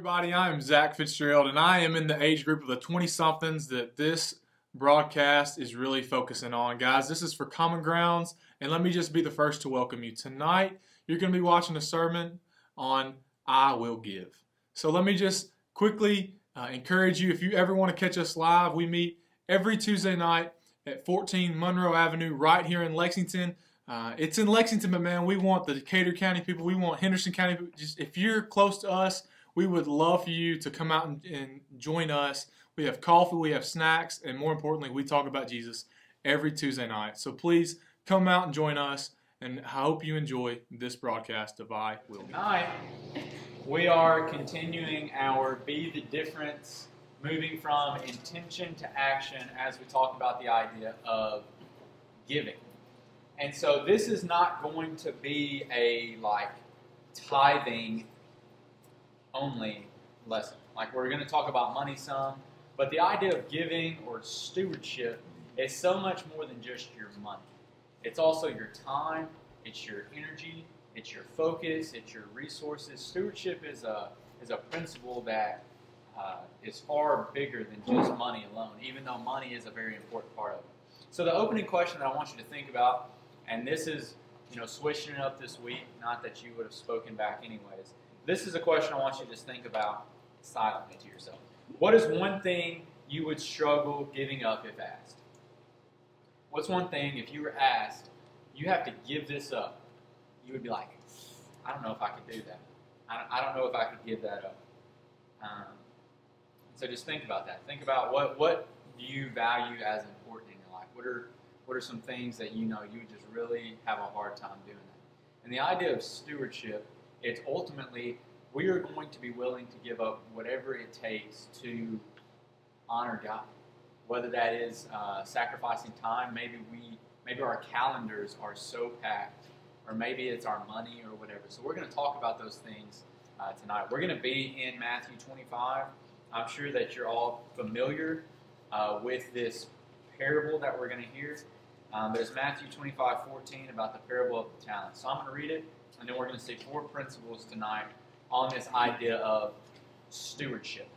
everybody. I am Zach Fitzgerald, and I am in the age group of the 20-somethings that this broadcast is really focusing on. Guys, this is for Common Grounds, and let me just be the first to welcome you. Tonight, you're going to be watching a sermon on I Will Give. So let me just quickly encourage you, if you ever want to catch us live, we meet every Tuesday night at 14 Monroe Avenue right here in Lexington. It's in Lexington, but man, we want the Decatur County people. We want Henderson County people. Just if you're close to us, we would love for you to come out and join us. We have coffee, we have snacks, and more importantly, we talk about Jesus every Tuesday night. So please come out and join us, and I hope you enjoy this broadcast of I Will Give. Tonight, we are continuing our Be the Difference, moving from intention to action as we talk about the idea of giving. And so this is not going to be a tithing only lesson. We're going to talk about money some, but the idea of giving or stewardship is so much more than just your money. It's also your time, it's your energy, it's your focus, it's your resources. Stewardship is a principle that is far bigger than just money alone, even though money is a very important part of it. So the opening question that I want you to think about, and this is, switching it up this week, not that you would have spoken back anyways. This is a question I want you to just think about silently to yourself. What is one thing you would struggle giving up if asked? What's one thing, if you were asked, you have to give this up, you would be like, I don't know if I could do that. I don't know if I could give that up. So just think about that. Think about what do you value as important in your life? What are some things that you would just really have a hard time doing that? And the idea of stewardship, it's ultimately we are going to be willing to give up whatever it takes to honor God. Whether that is sacrificing time, maybe our calendars are so packed, or maybe it's our money or whatever. So we're going to talk about those things tonight. We're going to be in Matthew 25. I'm sure that you're all familiar with this parable that we're going to hear. There's Matthew 25:14 about the parable of the talents. So I'm going to read it, and then we're going to see 4 principles tonight on this idea of stewardship.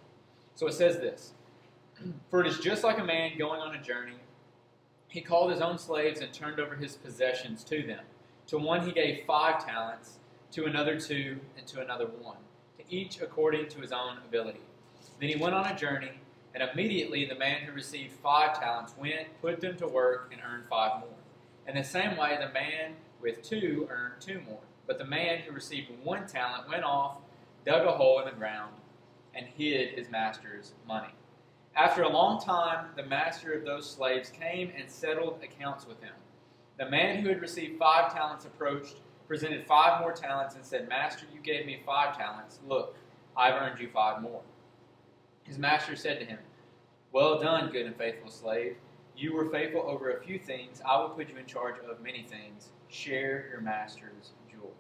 So it says this: For it is just like a man going on a journey. He called his own slaves and turned over his possessions to them. To one he gave 5 talents, to another 2, and to another 1, to each according to his own ability. Then he went on a journey, and immediately the man who received 5 talents went, put them to work, and earned 5 more. In the same way, the man with 2 earned 2 more. But the man who received 1 talent went off, dug a hole in the ground, and hid his master's money. After a long time, the master of those slaves came and settled accounts with him. The man who had received 5 talents approached, presented 5 more talents, and said, Master, you gave me 5 talents. Look, I've earned you 5 more. His master said to him, Well done, good and faithful slave. You were faithful over a few things. I will put you in charge of many things. Share your master's joy.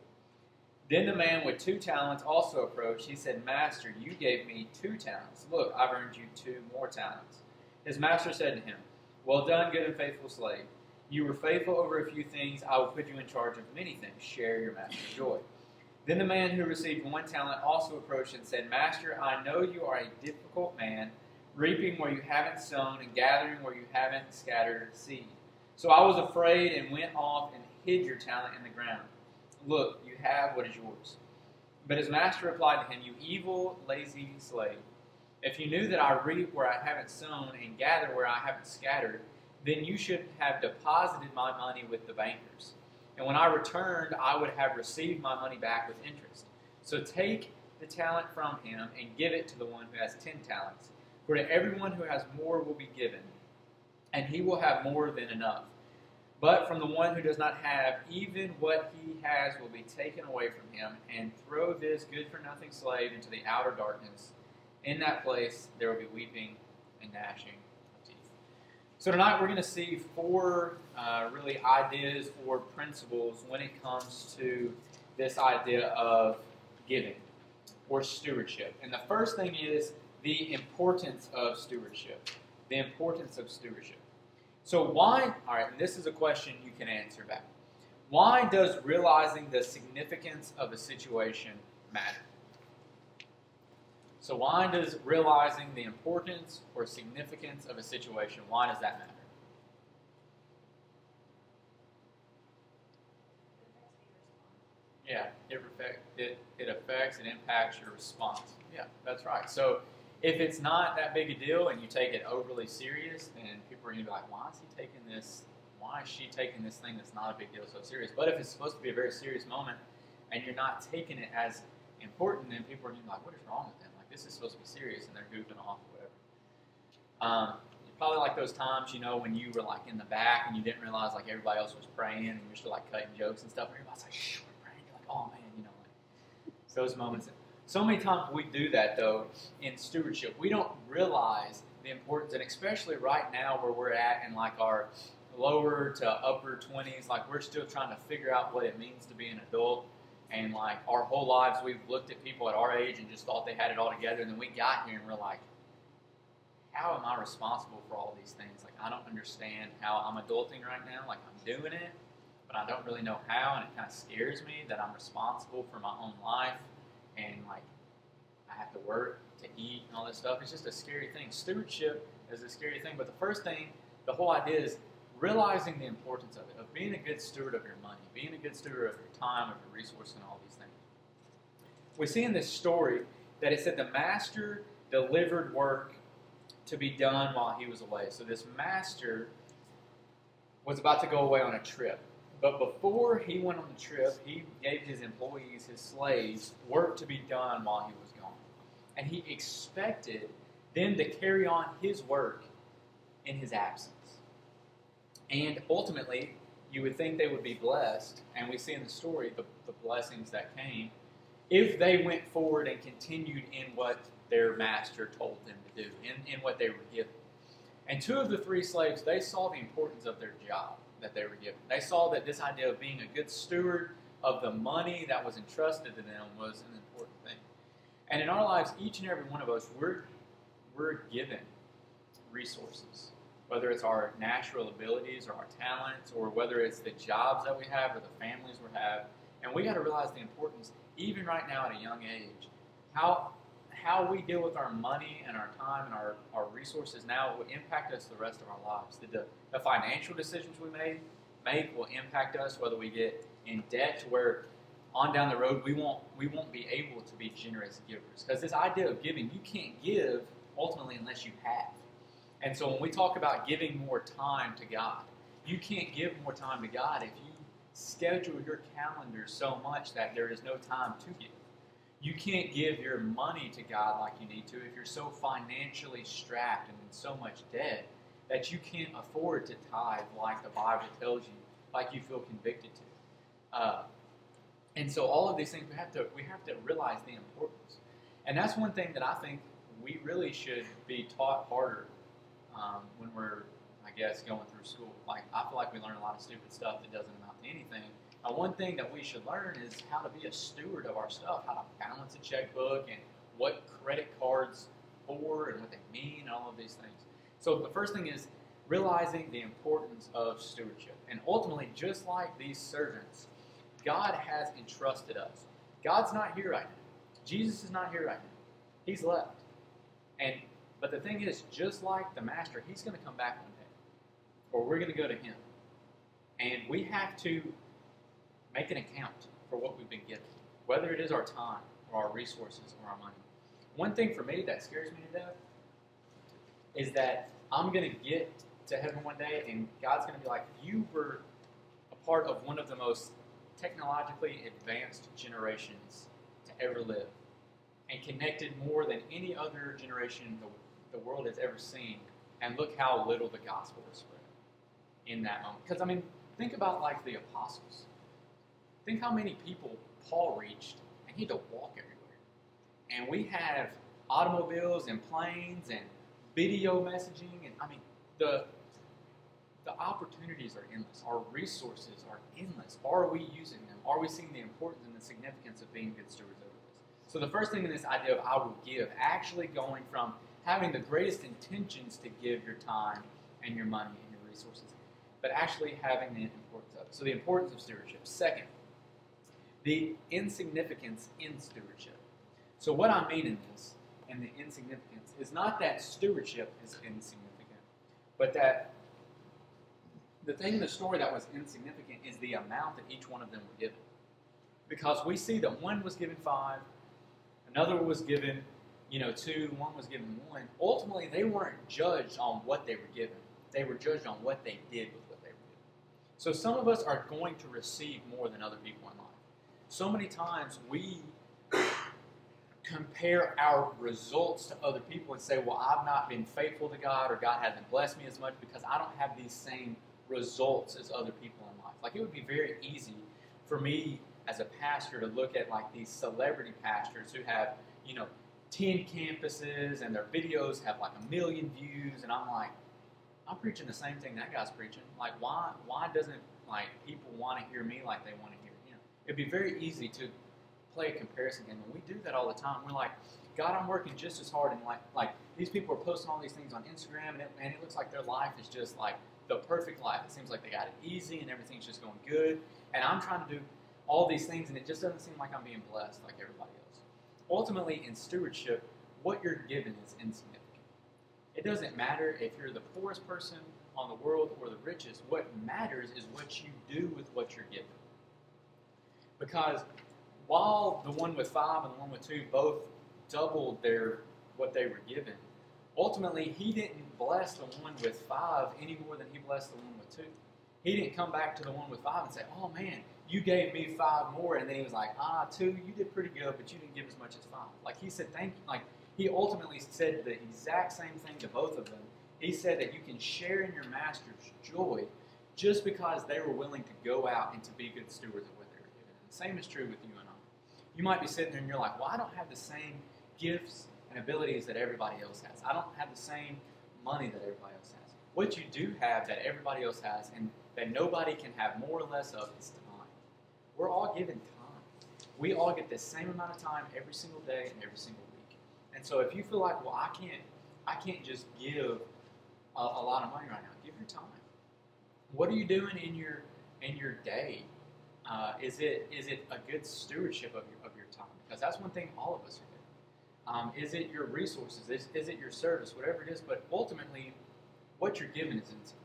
Then the man with 2 talents also approached. He said, Master, you gave me 2 talents. Look, I've earned you 2 more talents. His master said to him, Well done, good and faithful slave. You were faithful over a few things. I will put you in charge of many things. Share your master's joy. Then the man who received 1 talent also approached and said, Master, I know you are a difficult man, reaping where you haven't sown and gathering where you haven't scattered seed. So I was afraid and went off and hid your talent in the ground. Look, you have what is yours. But his master replied to him, You evil, lazy slave. If you knew that I reap where I haven't sown and gather where I haven't scattered, then you should have deposited my money with the bankers. And when I returned, I would have received my money back with interest. So take the talent from him and give it to the one who has 10 talents. For to everyone who has more will be given, and he will have more than enough. But from the one who does not have, even what he has will be taken away from him. And throw this good-for-nothing slave into the outer darkness. In that place there will be weeping and gnashing of teeth. So tonight we're going to see 4 really ideas or principles when it comes to this idea of giving or stewardship. And the first thing is the importance of stewardship. The importance of stewardship. So why, and this is a question you can answer back. Why does realizing the significance of a situation matter? So why does realizing the importance or significance of a situation, why does that matter? Yeah, it affects, it impacts your response. Yeah, that's right. So if it's not that big a deal and you take it overly serious, then people are going to be like, why is he taking this? Why is she taking this thing that's not a big deal so serious? But if it's supposed to be a very serious moment and you're not taking it as important, then people are going to be like, what is wrong with them? Like, this is supposed to be serious, and they're goofing off or whatever. Probably like those times, when you were like in the back and you didn't realize like everybody else was praying and you're still like cutting jokes and stuff, and everybody's like, shh, we're praying. You're like, oh man, like it's those moments. So many times we do that though in stewardship. We don't realize the importance, and especially right now where we're at in like our lower to upper 20s, like we're still trying to figure out what it means to be an adult. And like our whole lives, we've looked at people at our age and just thought they had it all together, and then we got here and we're like, how am I responsible for all these things? Like, I don't understand how I'm adulting right now. Like, I'm doing it, but I don't really know how, and it kind of scares me that I'm responsible for my own life, and like, I have to work to eat and all this stuff. It's just a scary thing. Stewardship is a scary thing, but the first thing, the whole idea is realizing the importance of it, of being a good steward of your money, being a good steward of your time, of your resources, and all these things. We see in this story that it said the master delivered work to be done while he was away. So this master was about to go away on a trip. But before he went on the trip, he gave his employees, his slaves, work to be done while he was gone. And he expected them to carry on his work in his absence. And ultimately, you would think they would be blessed, and we see in the story the blessings that came, if they went forward and continued in what their master told them to do, in what they were given. And two of the three slaves, they saw the importance of their job that they were given. They saw that this idea of being a good steward of the money that was entrusted to them was an important thing. And in our lives, each and every one of us, we're given resources, whether it's our natural abilities or our talents, or whether it's the jobs that we have or the families we have. And we got to realize the importance, even right now at a young age, how we deal with our money and our time and our resources now will impact us the rest of our lives. The financial decisions we make will impact us, whether we get in debt to where on down the road we won't be able to be generous givers. Because this idea of giving, you can't give ultimately unless you have. And so when we talk about giving more time to God, you can't give more time to God if you schedule your calendar so much that there is no time to give. You can't give your money to God like you need to if you're so financially strapped and in so much debt that you can't afford to tithe like the Bible tells you, like you feel convicted to. And so all of these things, we have to realize the importance. And that's one thing that I think we really should be taught harder when we're, I guess, going through school. Like, I feel like we learn a lot of stupid stuff that doesn't amount to anything. One thing that we should learn is how to be a steward of our stuff, how to balance a checkbook, and what credit cards for and what they mean, and all of these things. So the first thing is realizing the importance of stewardship. And ultimately, just like these servants, God has entrusted us. God's not here right now. Jesus is not here right now. He's left. But the thing is, just like the master, he's going to come back one day, or we're going to go to him. And we have to make an account for what we've been given, whether it is our time or our resources or our money. One thing for me that scares me to death is that I'm going to get to heaven one day and God's going to be like, you were a part of one of the most technologically advanced generations to ever live and connected more than any other generation the world has ever seen. And look how little the gospel is spread in that moment. Because, I mean, think about like the apostles. Think how many people Paul reached, and he had to walk everywhere. And we have automobiles and planes and video messaging, and I mean, the opportunities are endless. Our resources are endless. Are we using them? Are we seeing the importance and the significance of being good stewards over this? So the first thing in this idea of I will give, actually going from having the greatest intentions to give your time and your money and your resources, but actually having the importance of it. So the importance of stewardship. Second, the insignificance in stewardship. So what I mean in and the insignificance is not that stewardship is insignificant, but that the thing in the story that was insignificant is the amount that each one of them were given. Because we see that one was given 5, another was given, 2, one was given 1. Ultimately, they weren't judged on what they were given. They were judged on what they did with what they were given. So some of us are going to receive more than other people in life. So many times we compare our results to other people and say, well, I've not been faithful to God, or God hasn't blessed me as much because I don't have these same results as other people in life. Like, it would be very easy for me as a pastor to look at like these celebrity pastors who have, 10 campuses and their videos have like 1 million views, and I'm like, I'm preaching the same thing that guy's preaching. Like, why doesn't like people want to hear me like they want to hear him? It'd be very easy to play a comparison game, and we do that all the time. We're like, God, I'm working just as hard, and like these people are posting all these things on Instagram, and it looks like their life is just like the perfect life. It seems like they got it easy, and everything's just going good, and I'm trying to do all these things, and it just doesn't seem like I'm being blessed like everybody else. Ultimately, in stewardship, what you're given is insignificant. It doesn't matter if you're the poorest person on the world or the richest. What matters is what you do with what you're given. Because while the one with 5 and the one with 2 both doubled what they were given, ultimately he didn't bless the one with 5 any more than he blessed the one with 2. He didn't come back to the one with 5 and say, oh man, you gave me 5 more, and then he was like, 2, you did pretty good, but you didn't give as much as 5. Like, he said, thank you. Like, he ultimately said the exact same thing to both of them. He said that you can share in your master's joy just because they were willing to go out and to be good stewards of what they were given. And the same is true with you and I. You might be sitting there and you're like, well, I don't have the same gifts and abilities that everybody else has. I don't have the same money that everybody else has. What you do have that everybody else has, and that nobody can have more or less of, is time. We're all given time. We all get the same amount of time every single day and every single week. And so if you feel like, well, I can't just give a lot of money right now, give your time. What are you doing in your day? Is it a good stewardship of your time? Because that's one thing all of us are doing. Is it your resources? Is it your service? Whatever it is, but ultimately, what you're given is insignificant.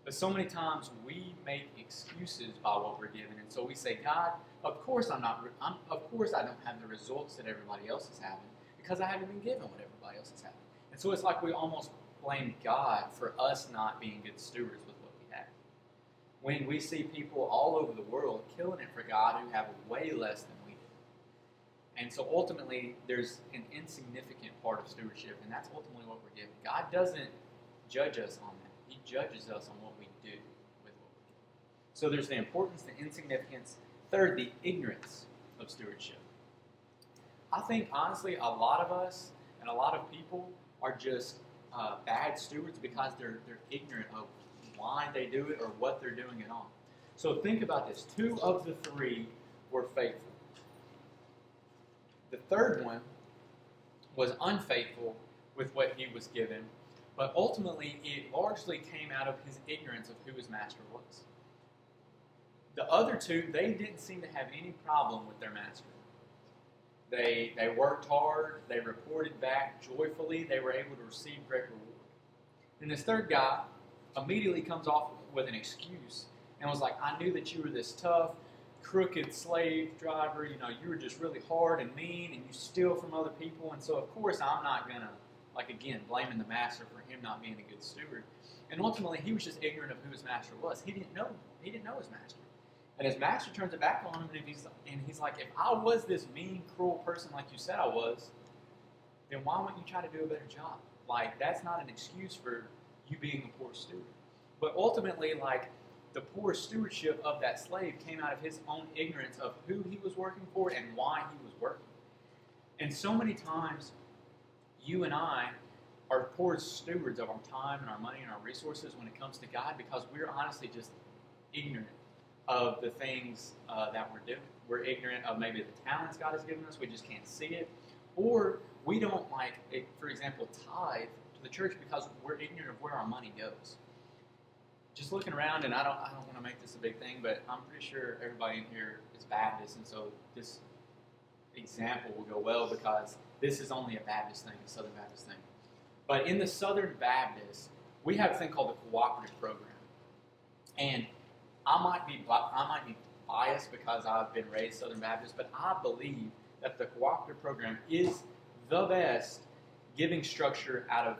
But so many times we make excuses by what we're given, and so we say, God, of course I don't have the results that everybody else is having because I haven't been given what everybody else is having. And so it's like we almost blame God for us not being good stewards with what we have. When we see people all over the world killing it for God who have way less than we do. And so ultimately, there's an insignificant part of stewardship, and that's ultimately what we're given. God doesn't judge us on that. He judges us on what we do with what we do. So there's the importance, the insignificance. Third, the ignorance of stewardship. I think, honestly, a lot of us and a lot of people are just bad stewards because they're ignorant of why they do it or what they're doing it on. So think about this. 2 of the 3 were faithful. The third one was unfaithful with what he was given, but ultimately it largely came out of his ignorance of who his master was. The other 2, they didn't seem to have any problem with their master. They worked hard, they reported back joyfully, they were able to receive great reward. And this third guy immediately comes off with an excuse and was like, I knew that you were this tough, crooked slave driver, you were just really hard and mean, and you steal from other people, and so of course I'm not going to, again, blaming the master for him not being a good steward. And ultimately, he was just ignorant of who his master was. He didn't know his master. And his master turns it back on him, and he's like, if I was this mean, cruel person like you said I was, then why wouldn't you try to do a better job? That's not an excuse for you being a poor steward. But ultimately, the poor stewardship of that slave came out of his own ignorance of who he was working for and why he was working. And so many times, you and I are poor stewards of our time and our money and our resources when it comes to God because we're honestly just ignorant of the things that we're doing. We're ignorant of maybe the talents God has given us. We just can't see it. Or we don't, for example, tithe to the church because we're ignorant of where our money goes. Just looking around, and I don't want to make this a big thing, but I'm pretty sure everybody in here is Baptist, and so this example will go well because this is only a Baptist thing, a Southern Baptist thing. But in the Southern Baptist, we have a thing called the cooperative program. And I might be biased because I've been raised Southern Baptist, but I believe that the cooperative program is the best giving structure out of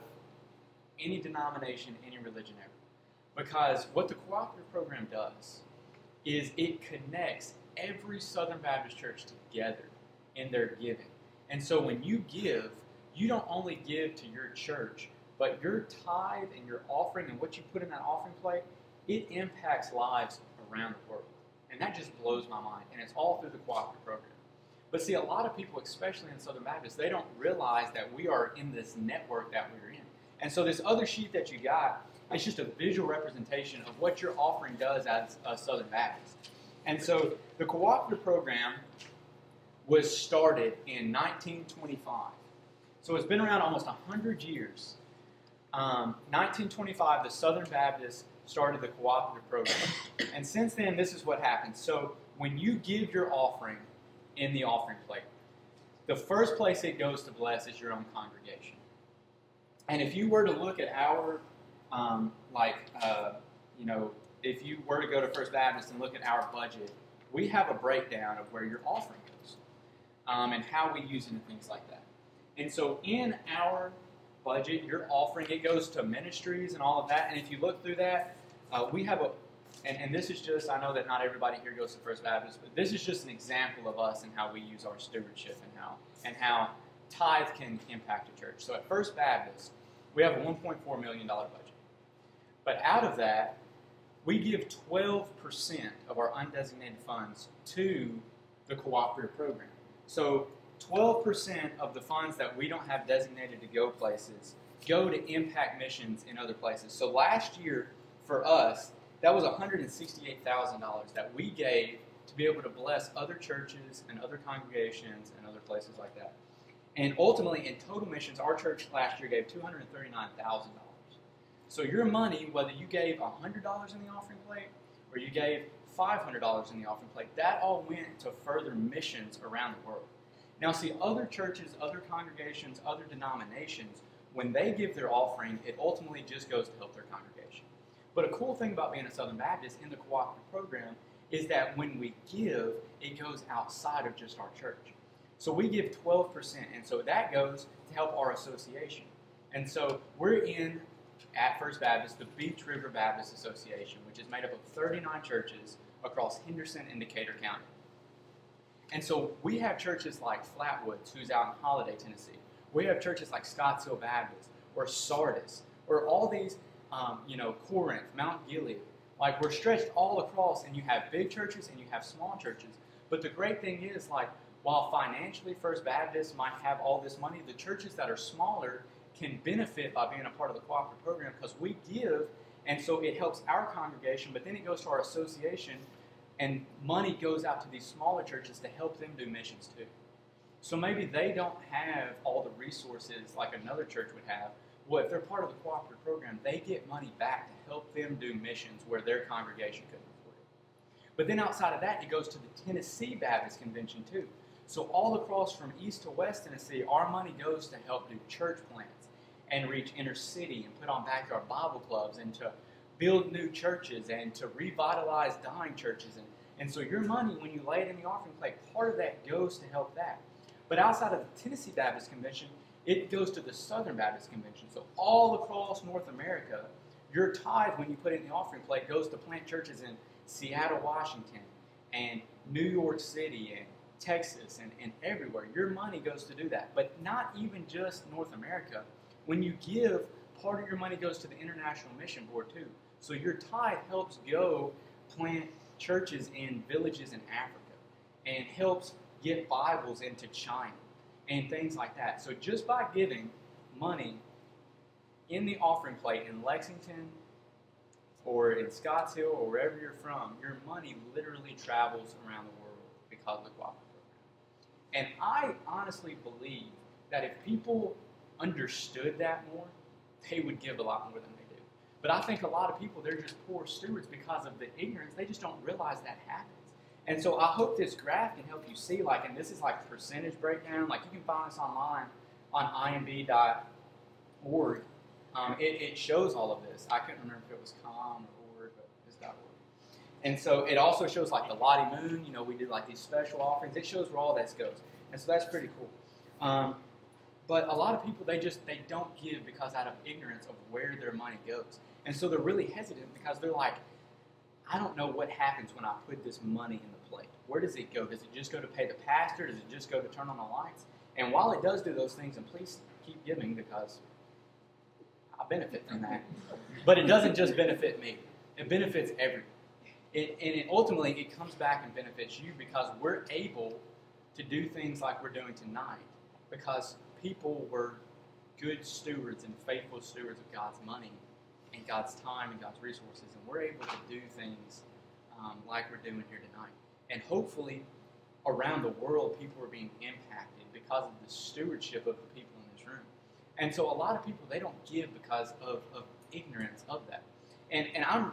any denomination, any religion ever. Because what the cooperative program does is it connects every Southern Baptist church together in their giving. And so when you give, you don't only give to your church, but your tithe and your offering and what you put in that offering plate, it impacts lives around the world. And that just blows my mind. And it's all through the cooperative program. But see, a lot of people, especially in Southern Baptist, they don't realize that we are in this network that we're in. And so this other sheet that you got, it's just a visual representation of what your offering does as a Southern Baptist. And so the cooperative program was started in 1925. So it's been around almost 100 years. 1925, the Southern Baptists started the cooperative program. And since then, this is what happens. So when you give your offering in the offering plate, the first place it goes to bless is your own congregation. And if you were to look at our, if you were to go to First Baptist and look at our budget, we have a breakdown of where your offering goes and how we use it and things like that. And so in our budget, your offering, it goes to ministries and all of that. And if you look through that, we have and this is just, I know that not everybody here goes to First Baptist, but this is just an example of us and how we use our stewardship and how tithe can impact a church. So at First Baptist, we have a $1.4 million budget. But out of that, we give 12% of our undesignated funds to the cooperative program. So 12% of the funds that we don't have designated to go places go to impact missions in other places. So last year, for us, that was $168,000 that we gave to be able to bless other churches and other congregations and other places like that. And ultimately, in total missions, our church last year gave $239,000. So your money, whether you gave $100 in the offering plate or you gave $500 in the offering plate, that all went to further missions around the world. Now, see, other churches, other congregations, other denominations, when they give their offering, it ultimately just goes to help their congregation. But a cool thing about being a Southern Baptist in the cooperative program is that when we give, it goes outside of just our church. So we give 12%, and so that goes to help our association. And so we're at First Baptist, the Beach River Baptist Association, which is made up of 39 churches across Henderson and Decatur County. And so we have churches like Flatwoods, who's out in Holiday, Tennessee. We have churches like Scottsdale Baptist or Sardis or all these, Corinth, Mount Gilead. Like, we're stretched all across, and you have big churches and you have small churches. But the great thing is, while financially First Baptist might have all this money, the churches that are smaller can benefit by being a part of the cooperative program because we give, and so it helps our congregation, but then it goes to our association, and money goes out to these smaller churches to help them do missions too. So maybe they don't have all the resources like another church would have. Well, if they're part of the cooperative program, they get money back to help them do missions where their congregation couldn't afford it. But then outside of that, it goes to the Tennessee Baptist Convention too. So all across from east to west Tennessee, our money goes to help do church plants and reach inner city and put on backyard Bible clubs and to build new churches and to revitalize dying churches. And so your money, when you lay it in the offering plate, part of that goes to help that. But outside of the Tennessee Baptist Convention, it goes to the Southern Baptist Convention. So all across North America, your tithe, when you put it in the offering plate, goes to plant churches in Seattle, Washington, and New York City, and Texas, and everywhere. Your money goes to do that. But not even just North America. When you give, part of your money goes to the International Mission Board too. So your tithe helps go plant churches in villages in Africa and helps get Bibles into China and things like that. So just by giving money in the offering plate in Lexington or in Scottsdale or wherever you're from, your money literally travels around the world because of the cooperative program. And I honestly believe that if people understood that more, they would give a lot more than they do. But I think a lot of people, they're just poor stewards because of the ignorance. They just don't realize that happens. And so I hope this graph can help you see, like, and this is like percentage breakdown. Like, you can find this online on imb.org. It shows all of this. I couldn't remember if it was com or org, but it's .org. And so it also shows like the Lottie Moon. You know, we did like these special offerings. It shows where all this goes. And so that's pretty cool. But a lot of people, they don't give because out of ignorance of where their money goes. And so they're really hesitant because they're like, I don't know what happens when I put this money in the plate. Where does it go? Does it just go to pay the pastor? Does it just go to turn on the lights? And while it does do those things, and please keep giving because I benefit from that, but it doesn't just benefit me. It benefits everyone. Ultimately, it comes back and benefits you because we're able to do things like we're doing tonight because people were good stewards and faithful stewards of God's money and God's time and God's resources, and we're able to do things like we're doing here tonight. And hopefully, around the world, people are being impacted because of the stewardship of the people in this room. And so a lot of people, they don't give because of ignorance of that. And I'm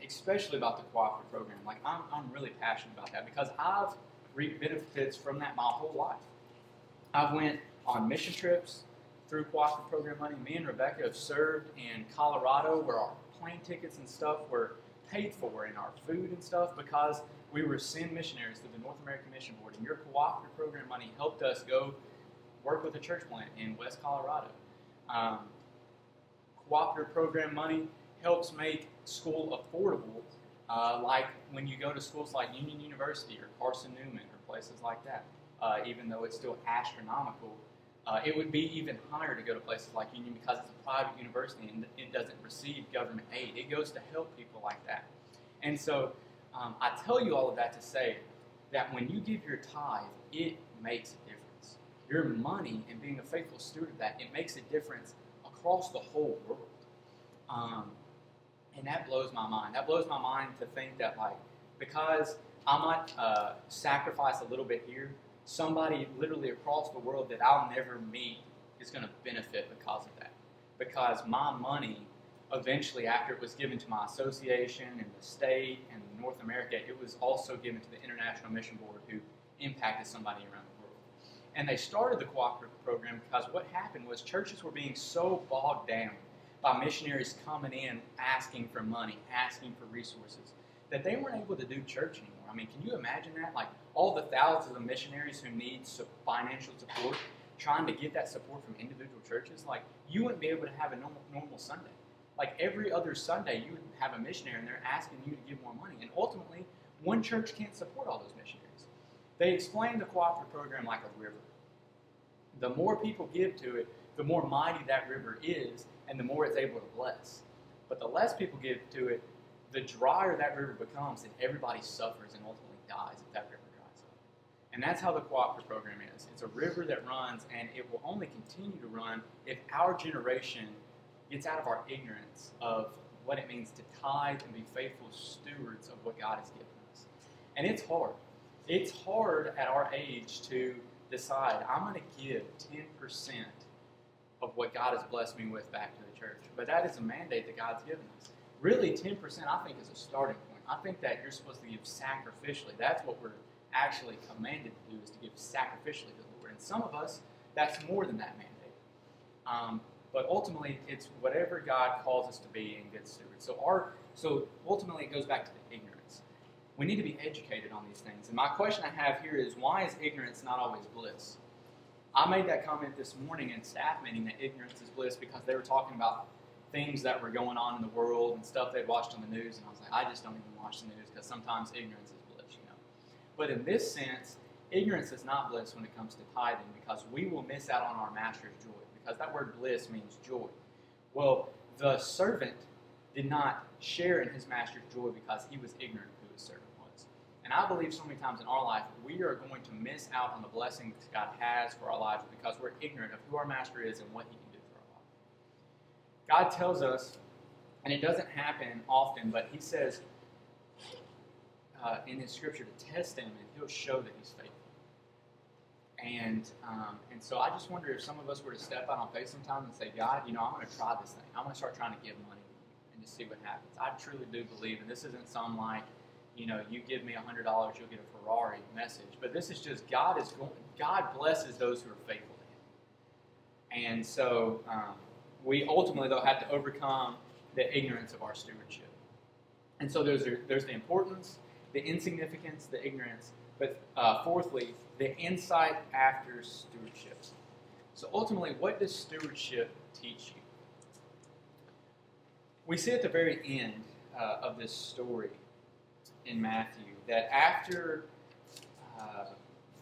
especially about the cooperative program. Like, I'm really passionate about that because I've reaped benefits from that my whole life. I've went on mission trips through cooperative program money. Me and Rebecca have served in Colorado where our plane tickets and stuff were paid for and our food and stuff because we were send missionaries through the North American Mission Board. And your cooperative program money helped us go work with a church plant in West Colorado. Cooperative program money helps make school affordable, like when you go to schools like Union University or Carson Newman or places like that. Even though it's still astronomical, it would be even higher to go to places like Union because it's a private university and it doesn't receive government aid. It goes to help people like that. And so I tell you all of that to say that when you give your tithe, it makes a difference. Your money and being a faithful steward of that, it makes a difference across the whole world. And that blows my mind. That blows my mind to think that, like, because I might sacrifice a little bit here, somebody literally across the world that I'll never meet is going to benefit because of that. Because my money, eventually, after it was given to my association and the state and North America, it was also given to the International Mission Board who impacted somebody around the world. And they started the cooperative program because what happened was churches were being so bogged down by missionaries coming in asking for money, asking for resources, that they weren't able to do church anymore. I mean, can you imagine that? Like, all the thousands of missionaries who need financial support, trying to get that support from individual churches, like, you wouldn't be able to have a normal Sunday. Like, every other Sunday, you would have a missionary, and they're asking you to give more money. And ultimately, one church can't support all those missionaries. They explain the cooperative program like a river. The more people give to it, the more mighty that river is, and the more it's able to bless. But the less people give to it, the drier that river becomes, and everybody suffers and ultimately dies if that river dries up. And that's how the cooperative program is. It's a river that runs, and it will only continue to run if our generation gets out of our ignorance of what it means to tithe and be faithful stewards of what God has given us. And it's hard. It's hard at our age to decide, I'm going to give 10% of what God has blessed me with back to the church. But that is a mandate that God's given us. Really, 10% I think is a starting point. I think that you're supposed to give sacrificially. That's what we're actually commanded to do, is to give sacrificially to the Lord. And some of us, that's more than that mandate. But ultimately, it's whatever God calls us to be in good stewards. So ultimately, it goes back to the ignorance. We need to be educated on these things. And my question I have here is, why is ignorance not always bliss? I made that comment this morning in staff meeting that ignorance is bliss because they were talking about things that were going on in the world and stuff they'd watched on the news. And I was like, I just don't even watch the news because sometimes ignorance is bliss, you know. But in this sense, ignorance is not bliss when it comes to tithing because we will miss out on our master's joy. Because that word bliss means joy. Well, the servant did not share in his master's joy because he was ignorant of who his servant was. And I believe so many times in our life, we are going to miss out on the blessings God has for our lives because we're ignorant of who our master is and what he can do for our life. God tells us, and it doesn't happen often, but he says in his scripture to test him and he'll show that he's faithful. And so I just wonder if some of us were to step out on faith sometime and say, God, you know, I'm going to try this thing. I'm going to start trying to give money to you and just see what happens. I truly do believe, and this isn't some you give me $100, you'll get a Ferrari message. But this is just God blesses those who are faithful to Him. And so we ultimately, though, have to overcome the ignorance of our stewardship. And so there's the importance, the insignificance, the ignorance, but fourthly, the insight after stewardship. So ultimately, what does stewardship teach you? We see at the very end of this story in Matthew that after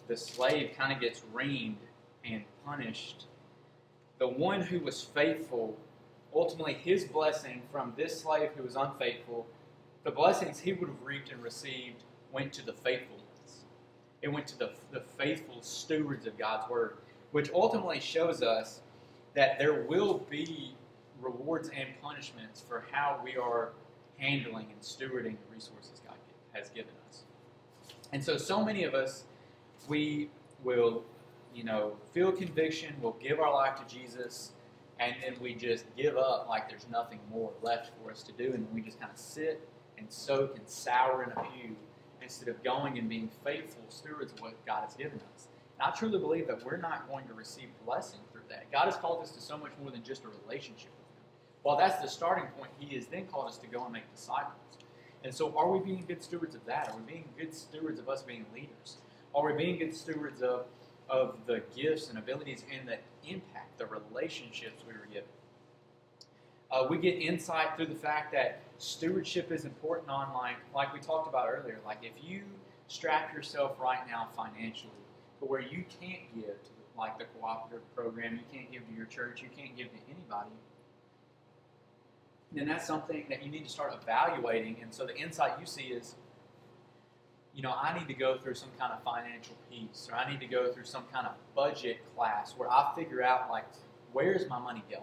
the slave kind of gets reamed and punished, the one who was faithful, ultimately his blessing from this slave who was unfaithful, the blessings he would have reaped and received went to the faithful ones. It went to the faithful stewards of God's Word, which ultimately shows us that there will be rewards and punishments for how we are handling and stewarding the resources God has given us. And so many of us, we will, feel conviction, we'll give our life to Jesus, and then we just give up like there's nothing more left for us to do, and we just kind of sit and soak and sour in a pew instead of going and being faithful stewards of what God has given us. And I truly believe that we're not going to receive blessing through that. God has called us to so much more than just a relationship with Him. While that's the starting point, He has then called us to go and make disciples. And so are we being good stewards of that? Are we being good stewards of us being leaders? Are we being good stewards of the gifts and abilities and the impact, the relationships we were given? We get insight through the fact that stewardship is important on, like we talked about earlier. Like if you strap yourself right now financially to where you can't give to the cooperative program, you can't give to your church, you can't give to anybody, then that's something that you need to start evaluating. And so the insight you see is, I need to go through some kind of financial piece, or I need to go through some kind of budget class where I figure out, where's my money going?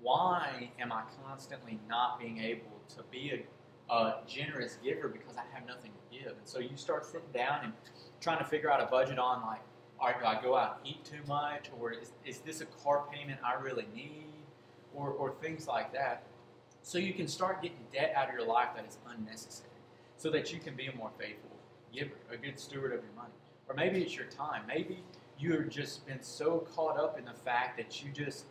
Why am I constantly not being able to be a generous giver because I have nothing to give? And so you start sitting down and trying to figure out a budget on, all right, do I go out and eat too much? Or is this a car payment I really need? Or things like that. So you can start getting debt out of your life that is unnecessary so that you can be a more faithful giver, a good steward of your money. Or maybe it's your time. Maybe you've just been so caught up in the fact that you just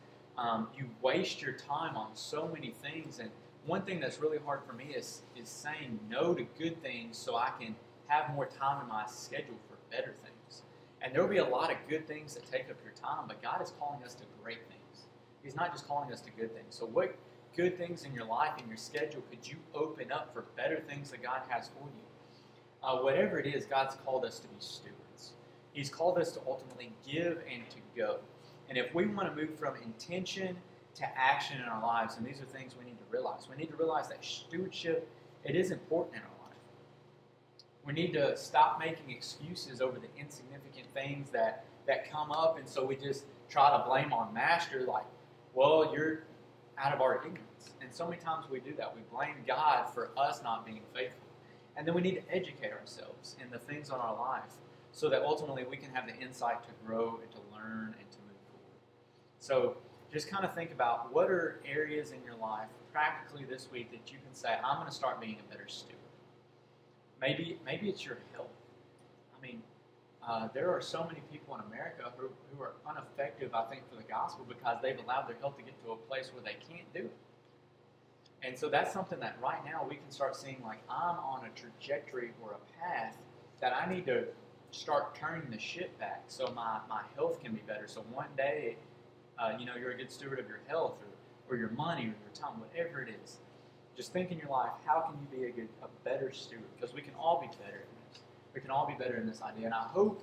you waste your time on so many things. And one thing that's really hard for me is saying no to good things so I can have more time in my schedule for better things. And there will be a lot of good things that take up your time, but God is calling us to great things. He's not just calling us to good things. So what good things in your life, in your schedule, could you open up for better things that God has for you? Whatever it is, God's called us to be stewards. He's called us to ultimately give and to go. And if we want to move from intention to action in our lives, and these are things we need to realize. We need to realize that stewardship, it is important in our life. We need to stop making excuses over the insignificant things that come up, and so we just try to blame on Master, you're out of our ignorance. And so many times we do that. We blame God for us not being faithful. And then we need to educate ourselves in the things on our life so that ultimately we can have the insight to grow and to learn and to move forward. So just kind of think about what are areas in your life practically this week that you can say, I'm going to start being a better steward. Maybe it's your health. There are so many people in America who are ineffective, I think, for the gospel because they've allowed their health to get to a place where they can't do it. And so that's something that right now we can start seeing, I'm on a trajectory or a path that I need to start turning the ship back so my health can be better. So one day, you're a good steward of your health or your money or your time, whatever it is. Just think in your life, how can you be a better steward? Because we can all be better in this. We can all be better in this idea. And I hope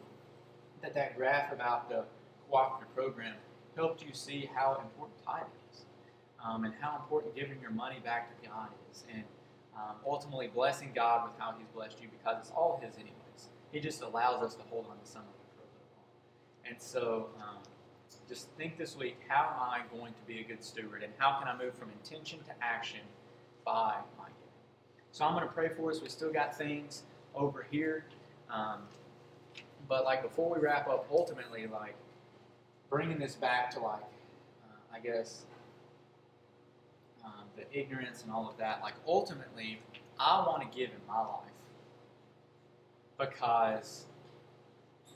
that graph about the cooperative program helped you see how important tithing is and how important giving your money back to God is and ultimately blessing God with how He's blessed you because it's all His anyways. He just allows us to hold on to some of it for a little while. And so just think this week, how am I going to be a good steward and how can I move from intention to action by my giving? So I'm going to pray for us. We still got things over here. But before we wrap up, ultimately, bringing this back to the ignorance and all of that, ultimately, I want to give in my life because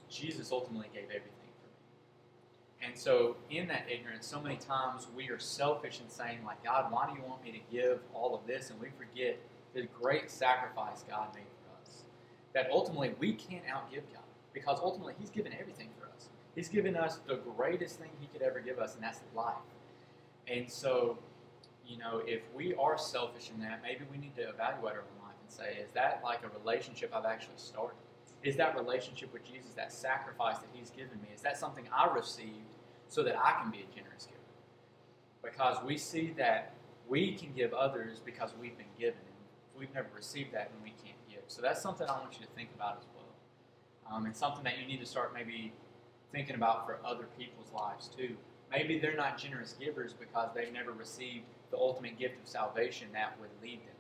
Jesus ultimately gave everything for me. And so in that ignorance, so many times we are selfish in saying, like, God, why do you want me to give all of this? And we forget the great sacrifice God made for us. That ultimately we can't outgive God, because ultimately He's given everything for us. He's given us the greatest thing He could ever give us, and that's life. And so, if we are selfish in that, maybe we need to evaluate our own life and say, is that like a relationship I've actually started? Is that relationship with Jesus, that sacrifice that He's given me, is that something I received so that I can be a generous giver? Because we see that we can give others because we've been given. And if we've never received that, then we can't give. So that's something I want you to think about as well. And something that you need to start maybe thinking about for other people's lives too. Maybe they're not generous givers because they've never received the ultimate gift of salvation that would lead them